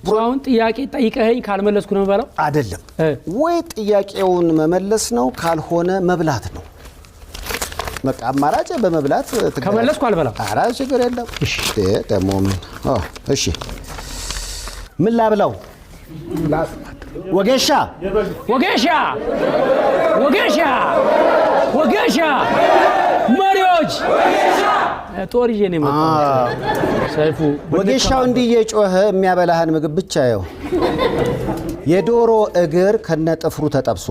ብራውን ጥያቄ ጠይቀኸኝ ካልመለስኩ ነው ባለው አይደለም ወይ ጥያቄውን መመለስ ነው ካልሆነ መብላት ነው በቃ አማራጭ በመብላት ከመለስኩ አልበላም ኧረ ችግር የለም እሺ ደሞ እሺ ምን ላብላው ወጌሻ ወጌሻ ወጌሻ ወጌሻ መሪዎች ጦር ይዤ ነው የመጣሁት ሰይፉ ወጌሻው እንዲየጮኸ የሚያበላህን ምግብ ብቻ ያው የዶሮ እግር ከነጥፍሩ ተጠብሶ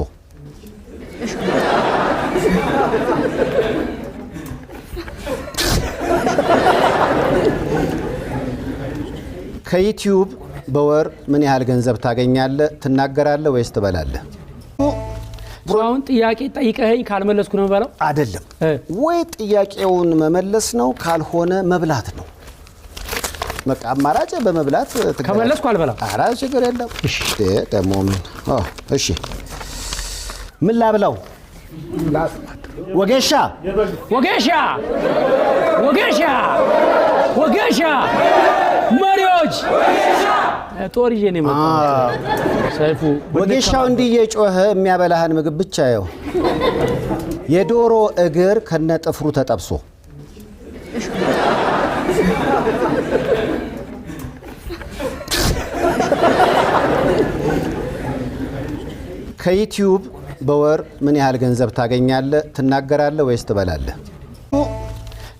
ከዩቲዩብ በወር ምን ያህል ገንዘብ ታገኛለህ ትናገራለህ ወይስ ትበላለህ ብራውን ጥያቄ ጠይቀኸኝ ካልመለስኩ ነው ባለው አይደለም ወይ ጥያቄውን መመለስ ነው ካልሆነ መብላት ነው በቃ አማራጭ በመብላት ከመለስኩ አልበላም ኧረ ችግር የለም እሺ ደሞ እሺ ምን ላብላው ወጌሻ ወጌሻ ወጌሻ ወጌሻ መሪዎች ጦር ይዤ ነው የመጣሁት ሰይፉ ወጌሻው እንዲየጮኸ የሚያበላህን ምግብ ብቻ ያው የዶሮ እግር ከነጥፍሩ ተጠብሶ ከዩቲዩብ በወር ምን ያህል ገንዘብ ታገኛለህ ትናገራለህ ወይስ ትበላለህ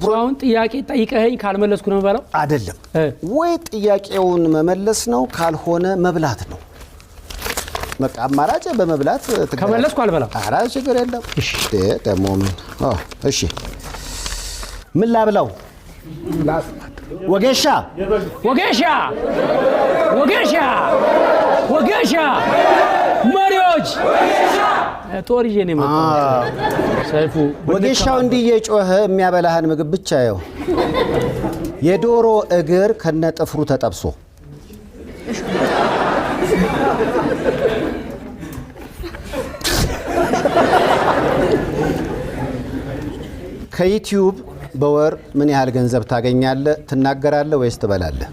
ብራውን ጥያቄ ጠይቀኸኝ ካልመለስኩ ነው ባለው አይደለም ወይ ጥያቄውን መመለስ ነው ካልሆነ መብላት ነው በቃ አማራጭ በመብላት ከመለስኩ አልበላም ኧረ ችግር የለም እሺ ደሞ እሺ ምን ላብላው ወጌሻ ወጌሻ ወጌሻ ወጌሻ መሪዎች ጦር ይዤ ነው የመጣሁት ሰይፉ ወጌሻው እንዲየጮኸ የሚያበላህን ምግብ ብቻ ያው የዶሮ እግር ከነጥፍሩ ተጠብሶ ከዩቲዩብ በወር ምን ያህል ገንዘብ ታገኛለህ ትናገራለህ ወይስ ትበላለህ